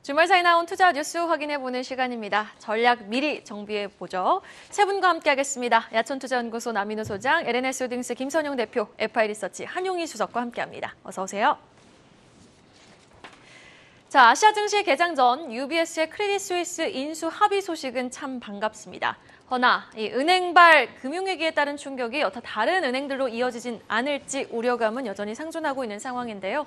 주말 사이 나온 투자 뉴스 확인해보는 시간입니다. 전략 미리 정비해보죠. 세 분과 함께하겠습니다. 야천투자연구소 남인호 소장, LNS홀딩스 김선용 대표, FI리서치 한용희 수석과 함께합니다. 어서 오세요. 자, 아시아 증시 개장 전 UBS의 크레딧 스위스 인수 합의 소식은 참 반갑습니다. 허나 이 은행발 금융위기에 따른 충격이 여타 다른 은행들로 이어지진 않을지 우려감은 여전히 상존하고 있는 상황인데요.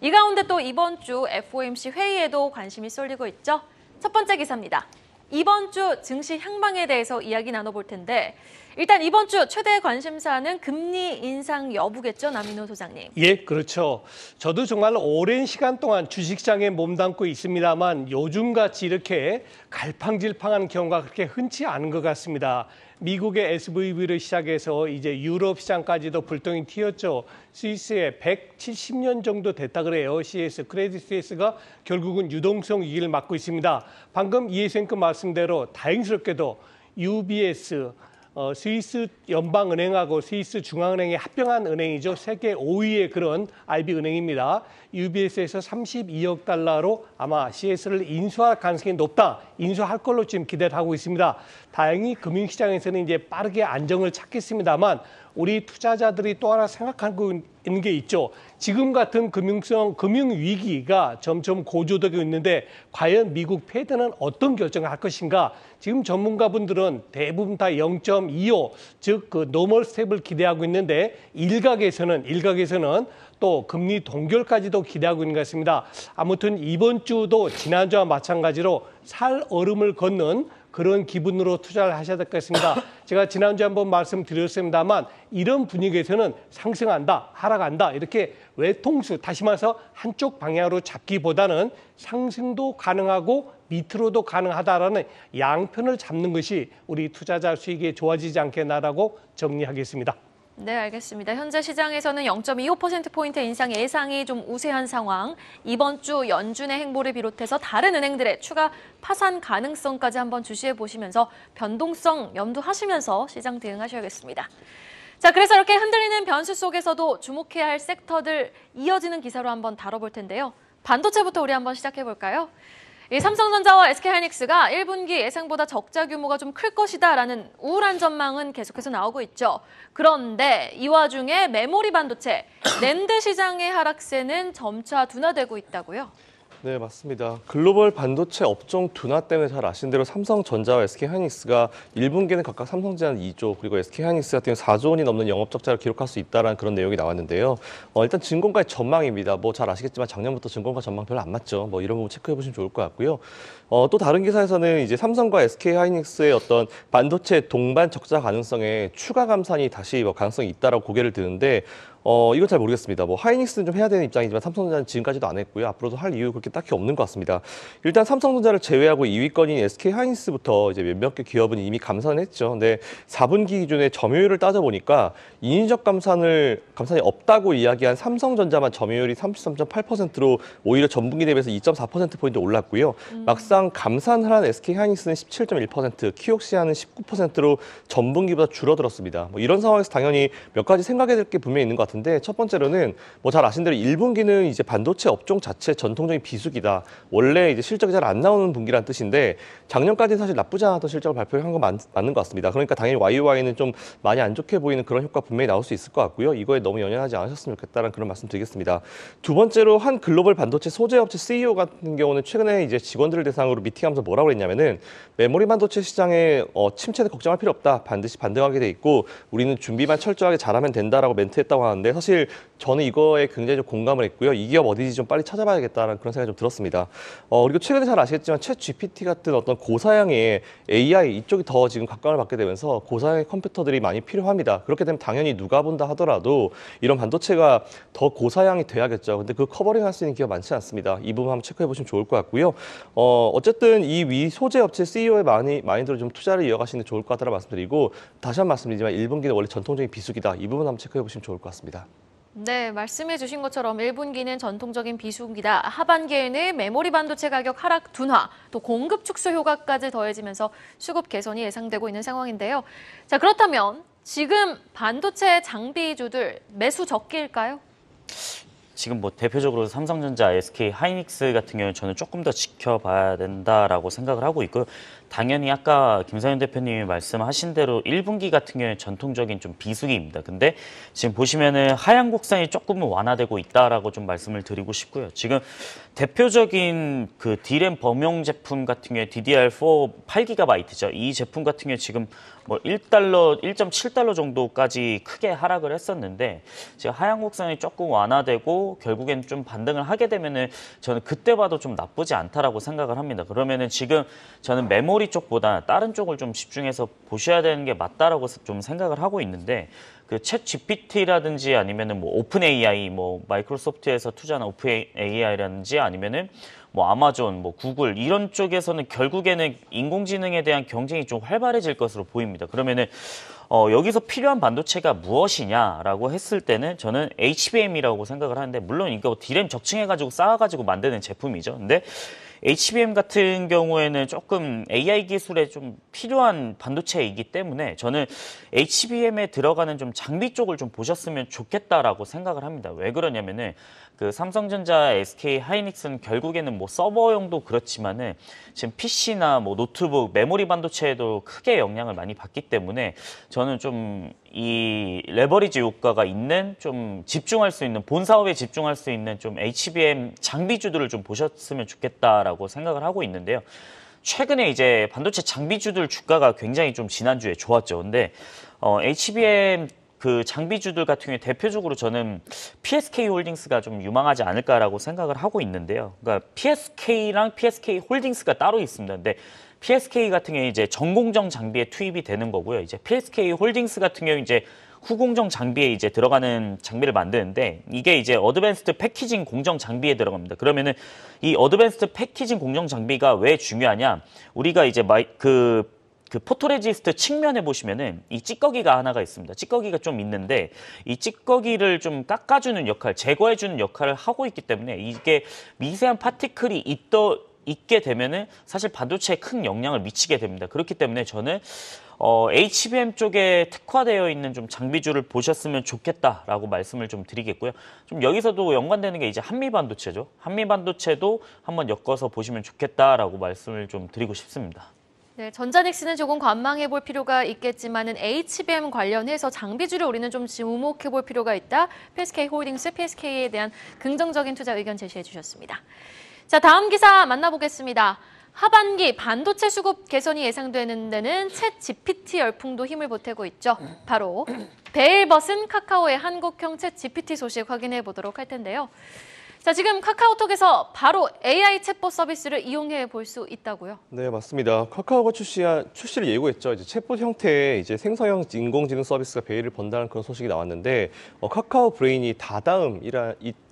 이 가운데 또 이번 주 FOMC 회의에도 관심이 쏠리고 있죠. 첫 번째 기사입니다. 이번 주 증시 향방에 대해서 이야기 나눠볼 텐데 일단 이번 주 최대 관심사는 금리 인상 여부겠죠, 남인호 소장님? 예, 그렇죠. 저도 정말 오랜 시간 동안 주식시장에 몸담고 있습니다만 요즘같이 이렇게 갈팡질팡한 경우가 그렇게 흔치 않은 것 같습니다. 미국의 SVB를 시작해서 이제 유럽 시장까지도 불똥이 튀었죠. 스위스에 170년 정도 됐다 그래요. CS, 크레딧 스위스가 결국은 유동성 위기를 맞고 있습니다. 방금 이해생급 말씀대로 다행스럽게도 UBS, 스위스 연방은행하고 스위스 중앙은행이 합병한 은행이죠. 세계 5위의 그런 IB 은행입니다. UBS에서 32억 달러로 아마 CS를 인수할 가능성이 높다. 인수할 걸로 지금 기대를 하고 있습니다. 다행히 금융시장에서는 이제 빠르게 안정을 찾겠습니다만 우리 투자자들이 또 하나 생각하고 있는 게 있죠. 지금 같은 금융위기가 점점 고조되고 있는데 과연 미국 페드는 어떤 결정을 할 것인가? 지금 전문가분들은 대부분 다 0.25, 즉 그 노멀 스텝을 기대하고 있는데 일각에서는 또 금리 동결까지도 기대하고 있는 것 같습니다. 아무튼 이번 주도 지난주와 마찬가지로 살 얼음을 걷는 그런 기분으로 투자를 하셔야 될 것 같습니다. 제가 지난주에 한번 말씀드렸습니다만 이런 분위기에서는 상승한다, 하락한다 이렇게 외통수, 다시 말해서 한쪽 방향으로 잡기보다는 상승도 가능하고 밑으로도 가능하다라는 양편을 잡는 것이 우리 투자자 수익이 좋아지지 않겠나라고 정리하겠습니다. 네, 알겠습니다. 현재 시장에서는 0.25%포인트 인상 예상이 좀 우세한 상황. 이번 주 연준의 행보를 비롯해서 다른 은행들의 추가 파산 가능성까지 한번 주시해 보시면서 변동성 염두하시면서 시장 대응하셔야겠습니다. 자, 그래서 이렇게 흔들리는 변수 속에서도 주목해야 할 섹터들 이어지는 기사로 한번 다뤄볼 텐데요. 반도체부터 우리 한번 시작해 볼까요? 이 삼성전자와 SK하이닉스가 1분기 예상보다 적자 규모가 좀 클 것이다라는 우울한 전망은 계속해서 나오고 있죠. 그런데 이 와중에 메모리 반도체, 낸드 시장의 하락세는 점차 둔화되고 있다고요? 네, 맞습니다. 글로벌 반도체 업종 둔화 때문에 잘 아시는 대로 삼성전자와 SK하이닉스가 1분기에는 각각 삼성전자는 2조, 그리고 SK하이닉스 같은 경우는 4조 원이 넘는 영업적자를 기록할 수 있다는 그런 내용이 나왔는데요. 일단 증권가의 전망입니다. 뭐 잘 아시겠지만 작년부터 증권가 전망 별로 안 맞죠. 뭐 이런 부분 체크해 보시면 좋을 것 같고요. 또 다른 기사에서는 이제 삼성과 SK하이닉스의 어떤 반도체 동반 적자 가능성에 추가 감산이 다시 뭐 가능성이 있다라고 고개를 드는데 이건 잘 모르겠습니다. 뭐 하이닉스는 좀 해야 되는 입장이지만 삼성전자는 지금까지도 안 했고요. 앞으로도 할 이유 그렇게 딱히 없는 것 같습니다. 일단 삼성전자를 제외하고 2위권인 SK하이닉스부터 이제 몇몇 개 기업은 이미 감산을 했죠. 근데 4분기 기준에 점유율을 따져보니까 인위적 감산이 없다고 이야기한 삼성전자만 점유율이 33.8%로 오히려 전분기 대비해서 2.4%포인트 올랐고요. 막상 감산을 한 SK하이닉스는 17.1%, 키옥시아는 19%로 전분기보다 줄어들었습니다. 뭐 이런 상황에서 당연히 몇 가지 생각해야 될 게 분명히 있는 것 같은데 첫 번째로는 뭐 잘 아신 대로 1분기는 이제 반도체 업종 자체 전통적인 비수기다. 원래 이제 실적이 잘 안 나오는 분기란 뜻인데 작년까지는 사실 나쁘지 않았던 실적을 발표한 건 맞는 것 같습니다. 그러니까 당연히 YOY는 좀 많이 안 좋게 보이는 그런 효과 분명히 나올 수 있을 것 같고요. 이거에 너무 연연하지 않으셨으면 좋겠다는 그런 말씀 드리겠습니다. 두 번째로 한 글로벌 반도체 소재업체 CEO 같은 경우는 최근에 이제 직원들을 대상으로 미팅하면서 뭐라고 그랬냐면은 메모리 반도체 시장에 침체는 걱정할 필요 없다. 반드시 반등하게 돼 있고 우리는 준비만 철저하게 잘하면 된다라고 멘트했다고 하는데 사실 저는 이거에 굉장히 좀 공감을 했고요. 이 기업 어디지 좀 빨리 찾아봐야겠다는 그런 생각이 좀 들었습니다. 그리고 최근에 잘 아시겠지만 챗 GPT 같은 어떤 고사양의 AI 이쪽이 더 지금 각광을 받게 되면서 고사양의 컴퓨터들이 많이 필요합니다. 그렇게 되면 당연히 누가 본다 하더라도 이런 반도체가 더 고사양이 돼야겠죠. 근데 그 커버링 할 수 있는 기업 많지 않습니다. 이 부분 한번 체크해 보시면 좋을 것 같고요. 어쨌든 이 위 소재 업체 CEO의 마인드로 좀 투자를 이어가시는 게 좋을 것 같다는 말씀드리고 다시 한 번 말씀드리지만 1분기는 원래 전통적인 비수기다. 이 부분 한번 체크해 보시면 좋을 것 같습니다. 네, 말씀해 주신 것처럼 1분기는 전통적인 비수기다. 하반기에는 메모리 반도체 가격 하락 둔화, 또 공급 축소 효과까지 더해지면서 수급 개선이 예상되고 있는 상황인데요. 자, 그렇다면 지금 반도체 장비주들 매수 적기일까요? 지금 뭐 대표적으로 삼성전자, SK 하이닉스 같은 경우는 저는 조금 더 지켜봐야 된다라고 생각을 하고 있고요. 당연히 아까 김상현 대표님이 말씀하신 대로 1분기 같은 경우에 전통적인 좀 비수기입니다. 근데 지금 보시면은 하향 곡선이 조금은 완화되고 있다라고 좀 말씀을 드리고 싶고요. 지금 대표적인 그 D램 범용 제품 같은 경우에 DDR4 8GB죠. 이 제품 같은 경우에 지금 뭐 1달러, 1.7달러 정도까지 크게 하락을 했었는데 지금 하향 곡선이 조금 완화되고 결국엔 좀 반등을 하게 되면은 저는 그때 봐도 좀 나쁘지 않다라고 생각을 합니다. 그러면은 지금 저는 메모리 쪽보다 다른 쪽을 좀 집중해서 보셔야 되는 게 맞다라고 좀 생각을 하고 있는데 그 챗 GPT라든지 아니면은 뭐 오픈 AI, 뭐 마이크로소프트에서 투자한 오픈 AI라든지 아니면은 뭐 아마존, 뭐 구글 이런 쪽에서는 결국에는 인공지능에 대한 경쟁이 좀 활발해질 것으로 보입니다. 그러면은 여기서 필요한 반도체가 무엇이냐라고 했을 때는 저는 HBM이라고 생각을 하는데 물론 이거 D램 적층해가지고 쌓아가지고 만드는 제품이죠. 근데 HBM 같은 경우에는 조금 AI 기술에 좀 필요한 반도체이기 때문에 저는 HBM에 들어가는 좀 장비 쪽을 좀 보셨으면 좋겠다라고 생각을 합니다. 왜 그러냐면은 그 삼성전자, SK 하이닉스는 결국에는 뭐 서버용도 그렇지만은 지금 PC나 뭐 노트북, 메모리 반도체에도 크게 영향을 많이 받기 때문에 저는 좀 이 레버리지 효과가 있는 좀 집중할 수 있는 본 사업에 집중할 수 있는 좀 HBM 장비주들을 좀 보셨으면 좋겠다라고 생각을 하고 있는데요. 최근에 이제 반도체 장비주들 주가가 굉장히 좀 지난주에 좋았죠. 근데 HBM 그 장비주들 같은 경우에 대표적으로 저는 PSK 홀딩스가 좀 유망하지 않을까라고 생각을 하고 있는데요. 그러니까 PSK랑 PSK 홀딩스가 따로 있습니다. 근데 PSK 같은 경우에 이제 전공정 장비에 투입이 되는 거고요. 이제 PSK 홀딩스 같은 경우 이제 후공정 장비에 이제 들어가는 장비를 만드는데 이게 이제 어드밴스드 패키징 공정 장비에 들어갑니다. 그러면은 이 어드밴스드 패키징 공정 장비가 왜 중요하냐? 우리가 이제 그 포토레지스트 측면에 보시면은 이 찌꺼기가 하나가 있습니다. 찌꺼기가 좀 있는데 이 찌꺼기를 좀 깎아주는 역할, 제거해주는 역할을 하고 있기 때문에 이게 미세한 파티클이 있게 되면은 사실 반도체에 큰 영향을 미치게 됩니다. 그렇기 때문에 저는 HBM 쪽에 특화되어 있는 좀 장비주를 보셨으면 좋겠다라고 말씀을 좀 드리겠고요. 좀 여기서도 연관되는 게 이제 한미 반도체죠. 한미 반도체도 한번 엮어서 보시면 좋겠다라고 말씀을 좀 드리고 싶습니다. 네, 전자닉스는 조금 관망해 볼 필요가 있겠지만은 HBM 관련해서 장비주를 우리는 좀 주목해 볼 필요가 있다. PSK 홀딩스, PSK에 대한 긍정적인 투자 의견 제시해 주셨습니다. 자, 다음 기사 만나보겠습니다. 하반기 반도체 수급 개선이 예상되는 데는 챗 GPT 열풍도 힘을 보태고 있죠. 바로 베일벗은 카카오의 한국형 챗 GPT 소식 확인해 보도록 할 텐데요. 자, 지금 카카오톡에서 바로 AI 챗봇 서비스를 이용해 볼 수 있다고요? 네, 맞습니다. 카카오가 출시를 예고했죠. 이제 챗봇 형태의 이제 생성형 인공지능 서비스가 베일을 번다는 그런 소식이 나왔는데 카카오 브레인이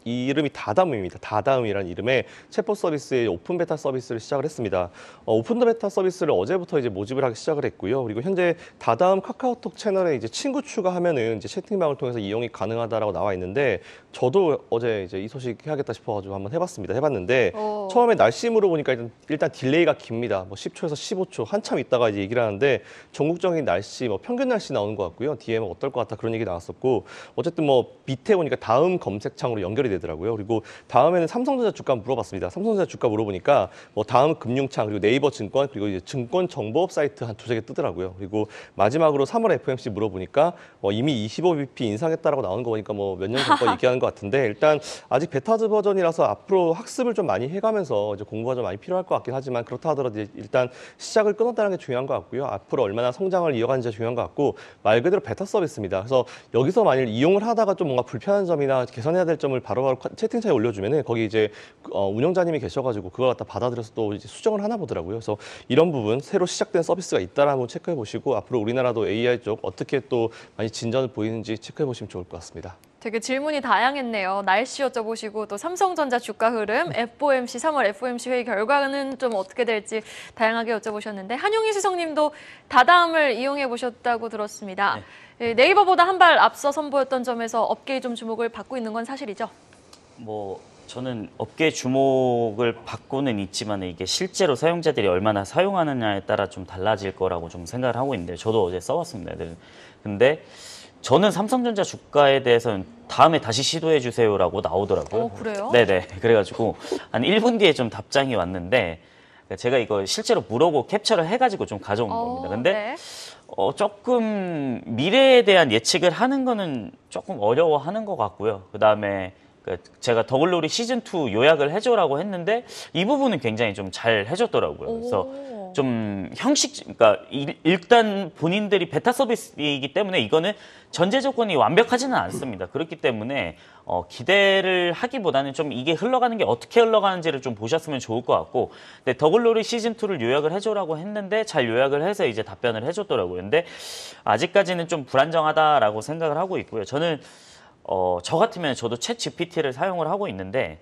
이 이름이 다담입니다. 다담이라는 이름의 챗봇 서비스의 오픈 베타 서비스를 시작을 했습니다. 오픈 베타 서비스를 어제부터 이제 모집을 하기 시작을 했고요. 그리고 현재 다담 카카오톡 채널에 이제 친구 추가하면은 이제 채팅방을 통해서 이용이 가능하다라고 나와 있는데 저도 어제 이제 이 소식 해야겠다 싶어가지고 한번 해봤는데 처음에 날씨 물어보니까 일단 딜레이가 깁니다. 뭐 10초에서 15초 한참 있다가 이제 얘기를 하는데 전국적인 날씨, 뭐 평균 날씨 나오는 것 같고요. DM은 어떨 것 같다 그런 얘기 나왔었고 어쨌든 뭐 밑에 보니까 다음 검색창으로 연결이 되더라고요. 그리고 다음에는 삼성전자 주가 물어봤습니다. 삼성전자 주가 물어보니까 뭐 다음 금융창 그리고 네이버 증권 그리고 이제 증권 정보업 사이트 한 두세 개 뜨더라고요. 그리고 마지막으로 3월 FOMC 물어보니까 이미 25bp 인상했다라고 나오는 거 보니까 뭐 몇 년 전 거 얘기하는 것 같은데 일단 아직 베타즈 버전이라서 앞으로 학습을 좀 많이 해가면서 이제 공부가 좀 많이 필요할 것 같긴 하지만 그렇다 하더라도 일단 시작을 끊었다는 게 중요한 것 같고요. 앞으로 얼마나 성장을 이어가는지 중요한 것 같고 말 그대로 베타 서비스입니다. 그래서 여기서 만일 이용을 하다가 좀 뭔가 불편한 점이나 개선해야 될 점을 바로바로 채팅창에 올려주면은 거기 이제 운영자님이 계셔가지고 그걸 갖다 받아들여서 또 이제 수정을 하나 보더라고요. 그래서 이런 부분 새로 시작된 서비스가 있다라 한번 체크해 보시고 앞으로 우리나라도 AI 쪽 어떻게 또 많이 진전을 보이는지 체크해 보시면 좋을 것 같습니다. 되게 질문이 다양했네요. 날씨 여쭤보시고 또 삼성전자 주가 흐름, FOMC 3월 FOMC 회의 결과는 좀 어떻게 될지 다양하게 여쭤보셨는데 한용희 수석님도 다담을 이용해 보셨다고 들었습니다. 네. 네이버보다 한 발 앞서 선보였던 점에서 업계에 좀 주목을 받고 있는 건 사실이죠? 뭐 저는 업계 주목을 받고는 있지만 이게 실제로 사용자들이 얼마나 사용하느냐에 따라 좀 달라질 거라고 좀 생각을 하고 있는데 저도 어제 써봤습니다. 근데 저는 삼성전자 주가에 대해서는 다음에 다시 시도해 주세요라고 나오더라고요. 그래요? 네네. 그래가지고 한 1분 뒤에 좀 답장이 왔는데 제가 이거 실제로 물어보고 캡처를 해가지고 좀 가져온 겁니다. 근데 네. 조금 미래에 대한 예측을 하는 거는 조금 어려워하는 것 같고요. 그다음에 제가 더글로리 시즌2 요약을 해줘라고 했는데 이 부분은 굉장히 좀 잘 해줬더라고요. 그래서 좀 형식, 그러니까 일단 본인들이 베타 서비스이기 때문에 이거는 전제 조건이 완벽하지는 않습니다. 그렇기 때문에 기대를 하기보다는 좀 이게 흘러가는 게 어떻게 흘러가는지를 좀 보셨으면 좋을 것 같고, 근데 더글로리 시즌2를 요약을 해줘라고 했는데 잘 요약을 해서 이제 답변을 해줬더라고요. 근데 아직까지는 좀 불안정하다라고 생각을 하고 있고요. 저는 저 같으면 저도 챗 GPT를 사용을 하고 있는데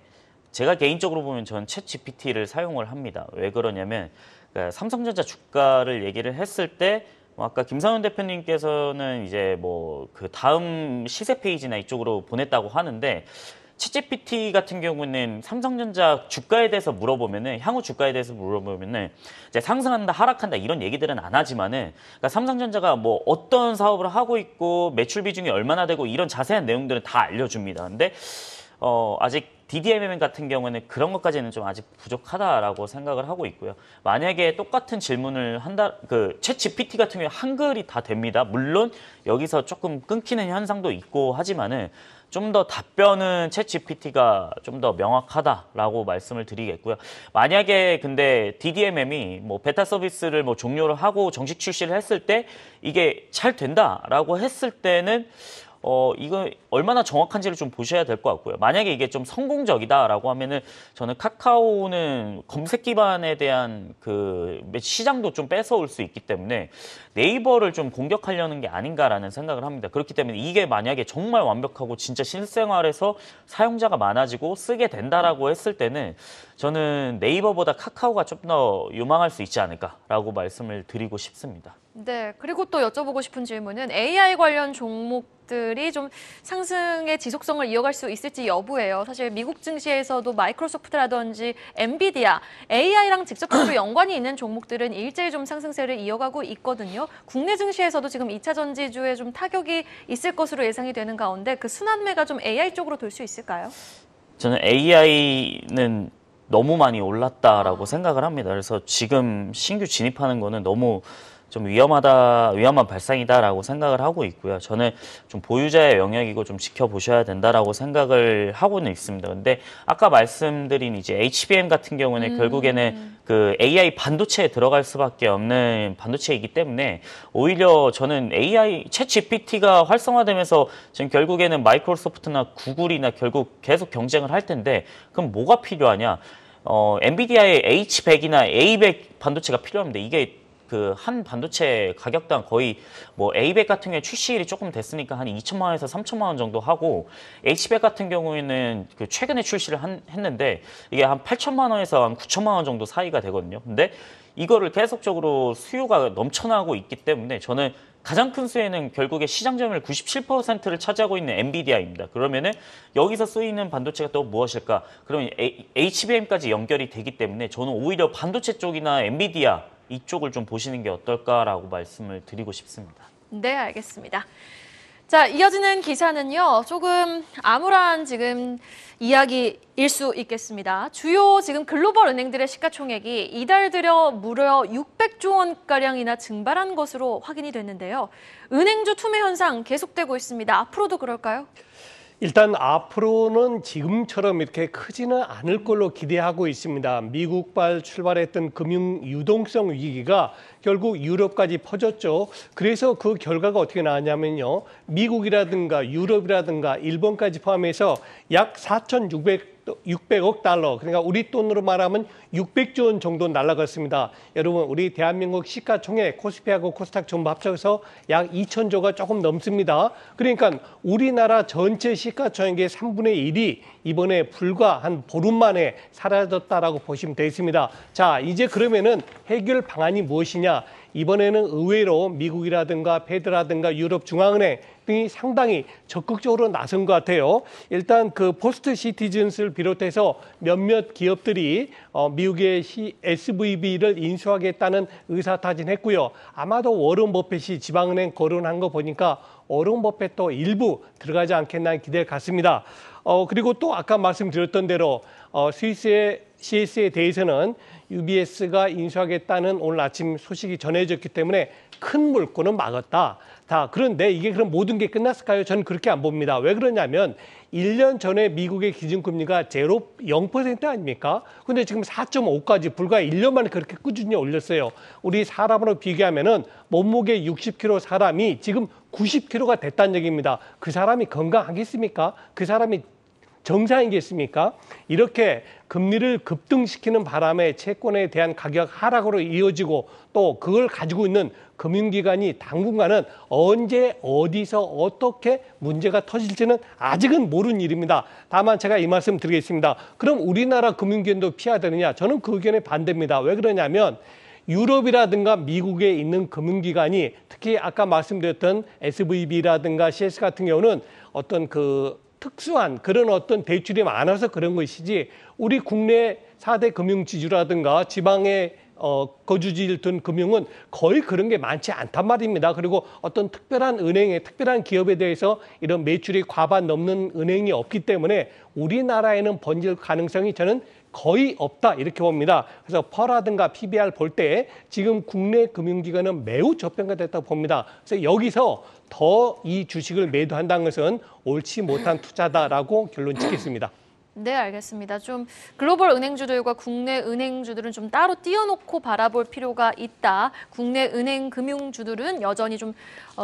제가 개인적으로 보면 전 챗 GPT를 사용을 합니다. 왜 그러냐면 그러니까 삼성전자 주가를 얘기를 했을 때 아까 김상현 대표님께서는 이제 뭐 그 다음 시세 페이지나 이쪽으로 보냈다고 하는데 챗 GPT 같은 경우는 삼성전자 주가에 대해서 물어보면은 향후 주가에 대해서 물어보면은 이제 상승한다, 하락한다 이런 얘기들은 안 하지만은 그러니까 삼성전자가 뭐 어떤 사업을 하고 있고 매출 비중이 얼마나 되고 이런 자세한 내용들은 다 알려줍니다. 근데 아직 DDMM 같은 경우는 그런 것까지는 좀 아직 부족하다라고 생각을 하고 있고요. 만약에 똑같은 질문을 한다, 챗 GPT 같은 경우 한글이 다 됩니다. 물론 여기서 조금 끊기는 현상도 있고 하지만은 좀 더 답변은 챗 GPT가 좀 더 명확하다라고 말씀을 드리겠고요. 만약에 근데 DDMM이 뭐 베타 서비스를 뭐 종료를 하고 정식 출시를 했을 때 이게 잘 된다라고 했을 때는 이거 얼마나 정확한지를 좀 보셔야 될 것 같고요. 만약에 이게 좀 성공적이다라고 하면은 저는 카카오는 검색 기반에 대한 그 시장도 좀 뺏어올 수 있기 때문에 네이버를 좀 공격하려는 게 아닌가라는 생각을 합니다. 그렇기 때문에 이게 만약에 정말 완벽하고 진짜 실생활에서 사용자가 많아지고 쓰게 된다라고 했을 때는 저는 네이버보다 카카오가 좀 더 유망할 수 있지 않을까라고 말씀을 드리고 싶습니다. 네, 그리고 또 여쭤보고 싶은 질문은 AI 관련 종목들이 좀 상승의 지속성을 이어갈 수 있을지 여부예요. 사실 미국 증시에서도 마이크로소프트라든지 엔비디아, AI랑 직접적으로 연관이 있는 종목들은 일제히 좀 상승세를 이어가고 있거든요. 국내 증시에서도 지금 2차 전지주에 좀 타격이 있을 것으로 예상이 되는 가운데 그 순환매가 좀 AI 쪽으로 돌 수 있을까요? 저는 AI는 너무 많이 올랐다라고 생각을 합니다. 그래서 지금 신규 진입하는 거는 너무 좀 위험한 발상이다라고 생각을 하고 있고요. 저는 좀 보유자의 영역이고 좀 지켜보셔야 된다라고 생각을 하고는 있습니다. 근데 아까 말씀드린 이제 HBM 같은 경우는 결국에는 그 AI 반도체에 들어갈 수밖에 없는 반도체이기 때문에 오히려 저는 AI 챗 GPT가 활성화되면서 지금 결국에는 마이크로소프트나 구글이나 결국 계속 경쟁을 할 텐데 그럼 뭐가 필요하냐? 엔비디아의 H100이나 A100 반도체가 필요합니다. 이게 그 한 반도체 가격당 거의 뭐 A100 같은 경우에 출시일이 조금 됐으니까 한 2천만 원에서 3천만 원 정도 하고 H100 같은 경우에는 그 최근에 출시를 했는데 이게 한 8천만 원에서 한 9천만 원 정도 사이가 되거든요. 근데 이거를 계속적으로 수요가 넘쳐나고 있기 때문에 저는 가장 큰 수혜는 결국에 시장 점유율 97%를 차지하고 있는 엔비디아입니다. 그러면은 여기서 쓰이는 반도체가 또 무엇일까? 그러면 HBM까지 연결이 되기 때문에 저는 오히려 반도체 쪽이나 엔비디아 이쪽을 좀 보시는 게 어떨까라고 말씀을 드리고 싶습니다. 네, 알겠습니다. 자, 이어지는 기사는요. 조금 암울한 지금 이야기일 수 있겠습니다. 주요 지금 글로벌 은행들의 시가총액이 이달 들여 무려 600조 원가량이나 증발한 것으로 확인이 됐는데요. 은행주 투매 현상 계속되고 있습니다. 앞으로도 그럴까요? 일단 앞으로는 지금처럼 이렇게 크지는 않을 걸로 기대하고 있습니다. 미국발 출발했던 금융 유동성 위기가 결국 유럽까지 퍼졌죠. 그래서 그 결과가 어떻게 나왔냐면요. 미국이라든가 유럽이라든가 일본까지 포함해서 약 4,600억 달러, 그러니까 우리 돈으로 말하면 600조 원 정도 날아갔습니다. 여러분, 우리 대한민국 시가총액 코스피하고 코스닥 전부 합쳐서 약 2,000조가 조금 넘습니다. 그러니까 우리나라 전체 시가총액의 3분의 1이 이번에 불과 한 보름 만에 사라졌다라고 보시면 되겠습니다. 자, 이제 그러면은 해결 방안이 무엇이냐? 이번에는 의외로 미국이라든가 페드라든가 유럽 중앙은행 등이 상당히 적극적으로 나선 것 같아요. 일단 그 포스트 시티즌스를 비롯해서 몇몇 기업들이 미국의 SVB를 인수하겠다는 의사타진했고요. 아마도 워런 버핏이 지방은행 거론한 거 보니까 워런 버핏도 일부 들어가지 않겠나 기대를 갖습니다. 그리고 또 아까 말씀드렸던 대로 스위스의 CS에 대해서는 UBS가 인수하겠다는 오늘 아침 소식이 전해졌기 때문에 큰 물꼬는 막았다. 그런데 이게 그럼 모든 게 끝났을까요? 저는 그렇게 안 봅니다. 왜 그러냐면 1년 전에 미국의 기준금리가 0% 아닙니까? 근데 지금 4.5까지 불과 1년 만에 그렇게 꾸준히 올렸어요. 우리 사람으로 비교하면은 몸무게 60kg 사람이 지금 90kg가 됐다는 얘기입니다. 그 사람이 건강하겠습니까? 그 사람이 정상이겠습니까? 이렇게 금리를 급등시키는 바람에 채권에 대한 가격 하락으로 이어지고 또 그걸 가지고 있는 금융기관이 당분간은 언제 어디서 어떻게 문제가 터질지는 아직은 모르는 일입니다. 다만 제가 이 말씀 드리겠습니다. 그럼 우리나라 금융기관도 피해야 되느냐? 저는 그 의견에 반대입니다. 왜 그러냐면 유럽이라든가 미국에 있는 금융기관이 특히 아까 말씀드렸던 SVB라든가 CS 같은 경우는 어떤 그 특수한 그런 어떤 대출이 많아서 그런 것이지 우리 국내 4대 금융지주라든가 지방의 거주지를 둔 금융은 거의 그런 게 많지 않단 말입니다. 그리고 어떤 특별한 은행에 특별한 기업에 대해서 이런 매출이 과반 넘는 은행이 없기 때문에 우리나라에는 번질 가능성이 저는 거의 없다 이렇게 봅니다. 그래서 퍼라든가 PBR 볼 때 지금 국내 금융기관은 매우 저평가됐다고 봅니다. 그래서 여기서 더 이 주식을 매도한다는 것은 옳지 못한 투자다라고 결론 짓겠습니다. 네, 알겠습니다. 좀 글로벌 은행주들과 국내 은행주들은 좀 따로 띄워놓고 바라볼 필요가 있다. 국내 은행 금융주들은 여전히 좀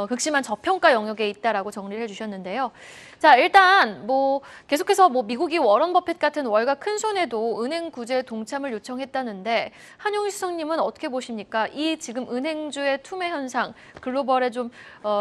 극심한 저평가 영역에 있다라고 정리를 해주셨는데요. 자, 일단 계속해서 미국이 워런 버핏 같은 월가 큰 손에도 은행 구제에 동참을 요청했다는데 한용희 수석님은 어떻게 보십니까? 이 지금 은행주의 투매 현상, 글로벌의 좀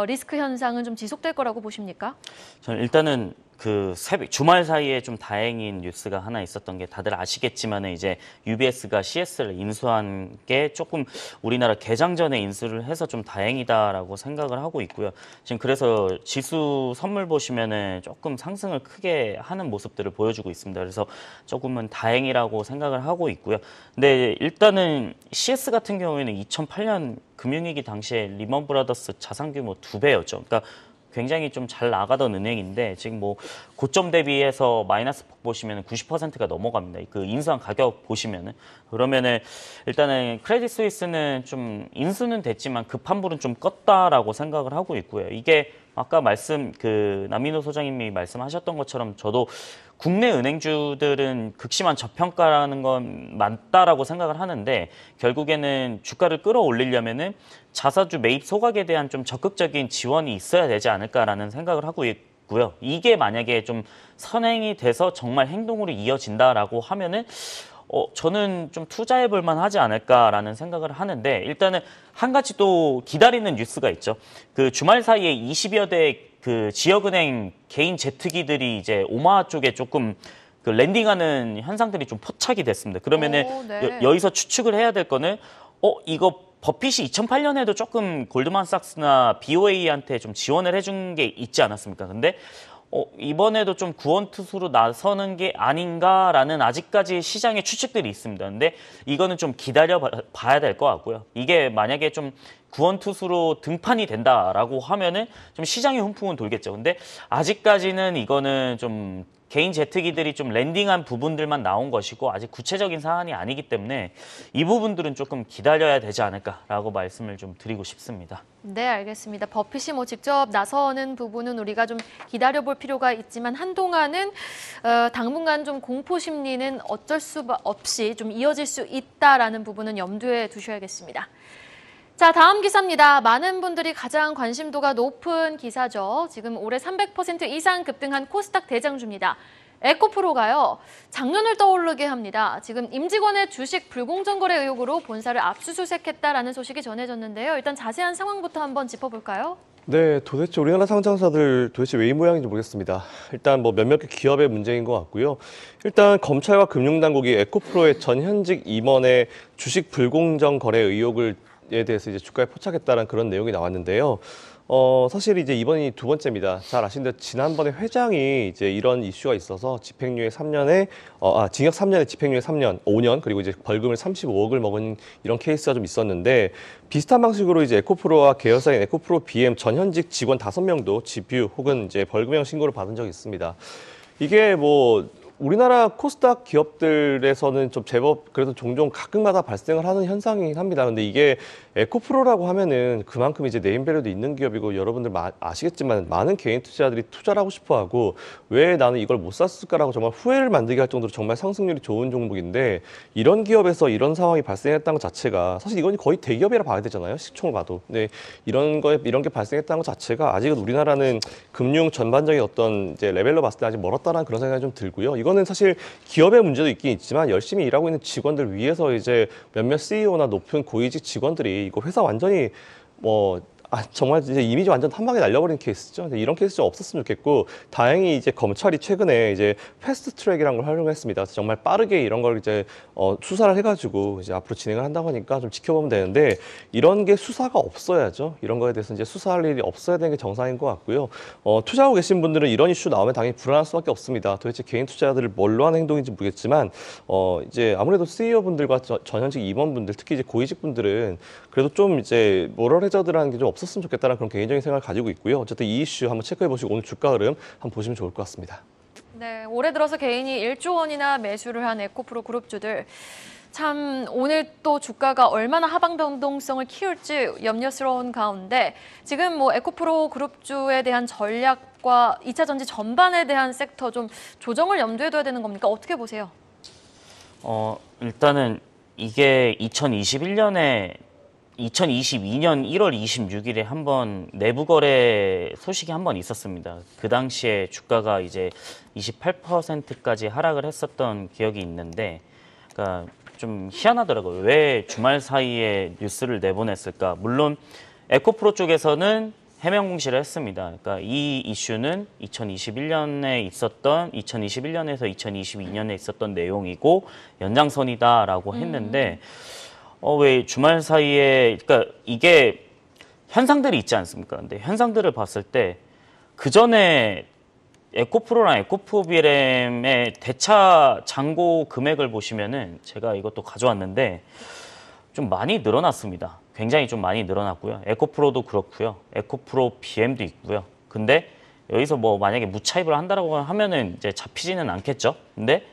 리스크 현상은 좀 지속될 거라고 보십니까? 저는 일단은 그 주말 사이에 좀 다행인 뉴스가 하나 있었던 게 다들 아시겠지만은 이제 UBS가 CS를 인수한 게 조금 우리나라 개장 전에 인수를 해서 좀 다행이다라고 생각을 하고 있고요. 지금 그래서 지수 선물 보시면은 조금 상승을 크게 하는 모습들을 보여주고 있습니다. 그래서 조금은 다행이라고 생각을 하고 있고요. 근데 일단은 CS 같은 경우에는 2008년 금융위기 당시에 리먼 브라더스 자산 규모 2배였죠. 그러니까 굉장히 좀 잘 나가던 은행인데 지금 고점 대비해서 마이너스 폭 보시면 90%가 넘어갑니다. 그 인수한 가격 보시면은 그러면은 일단은 크레딧 스위스는 좀 인수는 됐지만 급환불은 좀 껐다라고 생각을 하고 있고요. 이게 아까 남인호 소장님이 말씀하셨던 것처럼 저도 국내 은행주들은 극심한 저평가라는 건 맞다라고 생각을 하는데 결국에는 주가를 끌어올리려면은 자사주 매입 소각에 대한 좀 적극적인 지원이 있어야 되지 않을까라는 생각을 하고 있고요. 이게 만약에 좀 선행이 돼서 정말 행동으로 이어진다라고 하면은 저는 좀 투자해 볼 만하지 않을까라는 생각을 하는데 일단은 한 가지 또 기다리는 뉴스가 있죠. 그 주말 사이에 20여 대 그 지역은행 개인 제트기들이 이제 오마하 쪽에 조금 그 랜딩하는 현상들이 좀 포착이 됐습니다. 그러면은 네. 여기서 추측을 해야 될 거는 이거 버핏이 2008년에도 조금 골드만삭스나 BOA한테 좀 지원을 해준 게 있지 않았습니까? 근데 이번에도 좀 구원투수로 나서는 게 아닌가라는 아직까지 시장의 추측들이 있습니다. 근데 이거는 좀 기다려 봐야 될 것 같고요. 이게 만약에 좀 구원투수로 등판이 된다라고 하면은 좀 시장의 훈풍은 돌겠죠. 근데 아직까지는 이거는 좀 개인 제트기들이 좀 랜딩한 부분들만 나온 것이고 아직 구체적인 사안이 아니기 때문에 이 부분들은 조금 기다려야 되지 않을까라고 말씀을 좀 드리고 싶습니다. 네, 알겠습니다. 버핏이 직접 나서는 부분은 우리가 좀 기다려볼 필요가 있지만 한동안은 당분간 좀 공포 심리는 어쩔 수 없이 좀 이어질 수 있다라는 부분은 염두에 두셔야겠습니다. 자, 다음 기사입니다. 많은 분들이 가장 관심도가 높은 기사죠. 지금 올해 300% 이상 급등한 코스닥 대장주입니다. 에코프로가요. 작년을 떠오르게 합니다. 지금 임직원의 주식 불공정 거래 의혹으로 본사를 압수수색했다라는 소식이 전해졌는데요. 일단 자세한 상황부터 한번 짚어볼까요? 네, 도대체 우리나라 상장사들 도대체 왜 이 모양인지 모르겠습니다. 일단 몇몇 기업의 문제인 것 같고요. 일단 검찰과 금융당국이 에코프로의 전 현직 임원의 주식 불공정 거래 의혹을 대해서 이제 주가에 포착했다는 그런 내용이 나왔는데요. 사실 이제 이번이 두 번째입니다. 잘 아시는데 지난번에 회장이 이제 이런 이슈가 있어서 집행유예 3년에 징역 3년에 집행유예 3년, 5년 그리고 이제 벌금을 35억을 먹은 이런 케이스가 좀 있었는데 비슷한 방식으로 이제 에코프로와 계열사인 에코프로 BM 전현직 직원 5명도 집유 혹은 이제 벌금형 신고를 받은 적이 있습니다. 이게 뭐 우리나라 코스닥 기업들에서는 좀 제법 그래도 종종 가끔가다 발생을 하는 현상이긴 합니다. 근데 이게 에코프로라고 하면은 그만큼 이제 네임밸류도 있는 기업이고 여러분들 아시겠지만 많은 개인 투자자들이 투자를 하고 싶어 하고 왜 나는 이걸 못 샀을까라고 정말 후회를 만들게 할 정도로 정말 상승률이 좋은 종목인데 이런 기업에서 이런 상황이 발생했다는 것 자체가 사실 이건 거의 대기업이라 봐야 되잖아요. 시총을 봐도. 근데 이런 게 발생했다는 것 자체가 아직은 우리나라는 금융 전반적인 어떤 이제 레벨로 봤을 때 아직 멀었다는 그런 생각이 좀 들고요. 이거는 사실 기업의 문제도 있긴 있지만 열심히 일하고 있는 직원들 위해서 이제 몇몇 CEO나 높은 고위직 직원들이 이거 회사 완전히 정말 이제 이미지 완전 한 방에 날려버린 케이스죠. 이런 케이스 좀 없었으면 좋겠고 다행히 이제 검찰이 최근에 이제 패스트 트랙이라는 걸 활용했습니다. 정말 빠르게 이런 걸 이제 수사를 해가지고 이제 앞으로 진행을 한다고 하니까 좀 지켜보면 되는데 이런 게 수사가 없어야죠. 이런 거에 대해서 이제 수사할 일이 없어야 되는 게 정상인 것 같고요. 투자하고 계신 분들은 이런 이슈 나오면 당연히 불안할 수밖에 없습니다. 도대체 개인 투자자들을 뭘로 하는 행동인지 모르겠지만 이제 아무래도 CEO 분들과 전현직 임원분들 특히 이제 고위직 분들은 그래도 좀 이제 모럴 해저드라는 게 좀 없었으면 좋겠다는 그런 개인적인 생각을 가지고 있고요. 어쨌든 이 이슈 한번 체크해 보시고 오늘 주가 흐름 한번 보시면 좋을 것 같습니다. 네, 올해 들어서 개인이 1조 원이나 매수를 한 에코프로 그룹주들. 참 오늘 또 주가가 얼마나 하방 변동성을 키울지 염려스러운 가운데 지금 뭐 에코프로 그룹주에 대한 전략과 2차 전지 전반에 대한 섹터 좀 조정을 염두에 둬야 되는 겁니까? 어떻게 보세요? 일단은 이게 2022년 1월 26일에 한번 내부 거래 소식이 한번 있었습니다. 그 당시에 주가가 이제 28%까지 하락을 했었던 기억이 있는데, 그러니까 좀 희한하더라고요. 왜 주말 사이에 뉴스를 내보냈을까? 물론 에코프로 쪽에서는 해명 공시를 했습니다. 그러니까 이 이슈는 2021년에서 2022년에 있었던 내용이고 연장선이다라고 했는데. 왜 주말 사이에, 그러니까 이게 현상들이 있지 않습니까? 근데 현상들을 봤을 때 그 전에 에코프로랑 에코프로비엠의 대차 잔고 금액을 보시면은 제가 이것도 가져왔는데 좀 많이 늘어났습니다. 굉장히 좀 많이 늘어났고요. 에코프로도 그렇고요. 에코프로비엠도 있고요. 근데 여기서 뭐 만약에 무차입을 한다라고 하면은 이제 잡히지는 않겠죠. 근데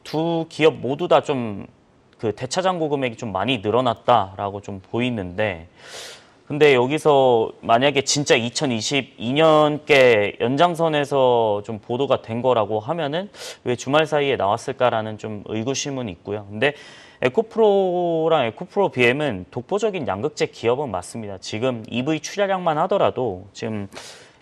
두 기업 모두 다 좀 그 대차 잔고 금액이 좀 많이 늘어났다라고 좀 보이는데, 근데 여기서 만약에 진짜 2022년께 연장선에서 좀 보도가 된 거라고 하면은 왜 주말 사이에 나왔을까라는 좀 의구심은 있고요. 근데 에코프로랑 에코프로 BM은 독보적인 양극재 기업은 맞습니다. 지금 EV 출하량만 하더라도 지금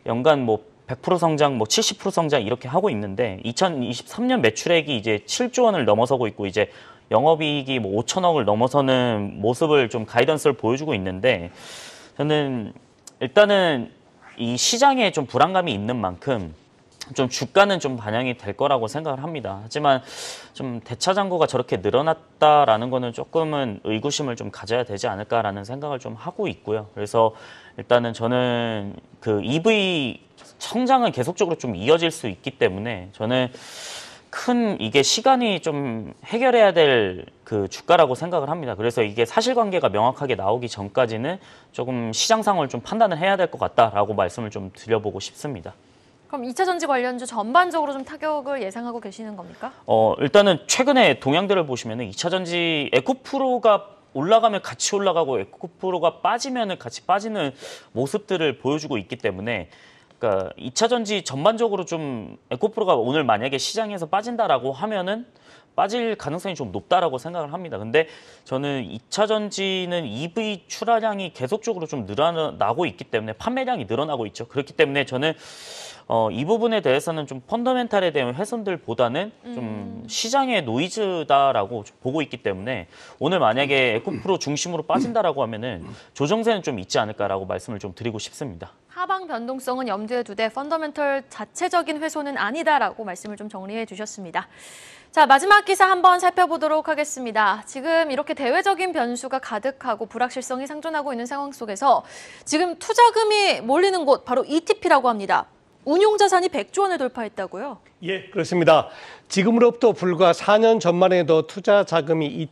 연간 뭐 100% 성장, 뭐 70% 성장 이렇게 하고 있는데 2023년 매출액이 이제 7조 원을 넘어서고 있고 이제 영업이익이 뭐 5천억을 넘어서는 모습을 좀 가이던스를 보여주고 있는데 저는 일단은 이 시장에 좀 불안감이 있는 만큼 좀 주가는 좀 반영이 될 거라고 생각을 합니다. 하지만 좀 대차 잔고가 저렇게 늘어났다라는 거는 조금은 의구심을 좀 가져야 되지 않을까라는 생각을 좀 하고 있고요. 그래서 일단은 저는 그 EV 성장은 계속적으로 좀 이어질 수 있기 때문에 저는 이게 시간이 좀 해결해야 될 그 주가라고 생각을 합니다. 그래서 이게 사실관계가 명확하게 나오기 전까지는 조금 시장 상황을 좀 판단을 해야 될 것 같다라고 말씀을 좀 드려보고 싶습니다. 그럼 2차 전지 관련주 전반적으로 좀 타격을 예상하고 계시는 겁니까? 일단은 최근에 동향들을 보시면은 2차 전지 에코프로가 올라가면 같이 올라가고 에코프로가 빠지면은 같이 빠지는 모습들을 보여주고 있기 때문에 그러니까 2차 전지 전반적으로 좀 에코프로가 오늘 만약에 시장에서 빠진다라고 하면은 빠질 가능성이 좀 높다라고 생각을 합니다. 근데 저는 2차 전지는 EV 출하량이 계속적으로 좀 늘어나고 있기 때문에 판매량이 늘어나고 있죠. 그렇기 때문에 저는 이 부분에 대해서는 좀 펀더멘탈에 대한 훼손들보다는 좀 시장의 노이즈다라고 보고 있기 때문에 오늘 만약에 에코프로 중심으로 빠진다라고 하면은 조정세는 좀 있지 않을까라고 말씀을 좀 드리고 싶습니다. 하방 변동성은 염두에 두되 펀더멘털 자체적인 훼손은 아니다라고 말씀을 좀 정리해 주셨습니다. 자, 마지막 기사 한번 살펴보도록 하겠습니다. 지금 이렇게 대외적인 변수가 가득하고 불확실성이 상존하고 있는 상황 속에서 지금 투자금이 몰리는 곳 바로 ETP라고 합니다. 운용자산이 100조 원을 돌파했다고요? 예, 그렇습니다. 지금으로부터 불과 4년 전만 해도 투자 자금이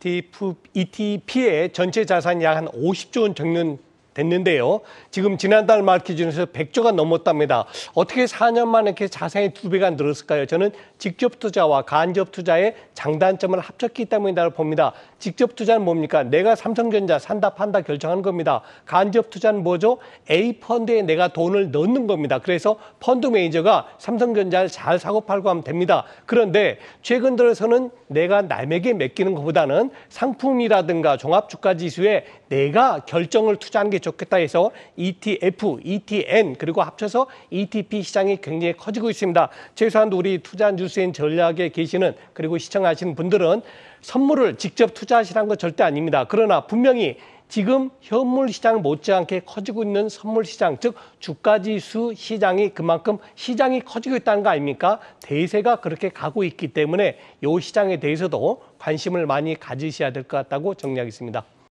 ETP의 전체 자산이 약 한 50조 원 정도 됐는데요. 지금 지난달 말 기준에서 100조가 넘었답니다. 어떻게 4년 만에 이렇게 자산이 2배가 늘었을까요? 저는 직접 투자와 간접 투자의 장단점을 합쳤기 때문이라고 봅니다. 직접 투자는 뭡니까? 내가 삼성전자 산다 판다 결정하는 겁니다. 간접 투자는 뭐죠? A 펀드에 내가 돈을 넣는 겁니다. 그래서 펀드 매니저가 삼성전자를 잘 사고 팔고 하면 됩니다. 그런데 최근 들어서는 내가 남에게 맡기는 것보다는 상품이라든가 종합주가지수에 내가 결정을 투자하는 게 좋겠다 해서 ETF, ETN 그리고 합쳐서 ETP 시장이 굉장히 커지고 있습니다. 최소한 우리 투자 뉴스인 전략에 계시는 그리고 시청하시는 분들은 선물을 직접 투자하시라는 건 절대 아닙니다. 그러나 분명히 지금 현물 시장 못지않게 커지고 있는 선물 시장, 즉 주가지수 시장이 그만큼 시장이 커지고 있다는 거 아닙니까? 대세가 그렇게 가고 있기 때문에 이 시장에 대해서도 관심을 많이 가지셔야 될 것 같다고 정리하겠습니다.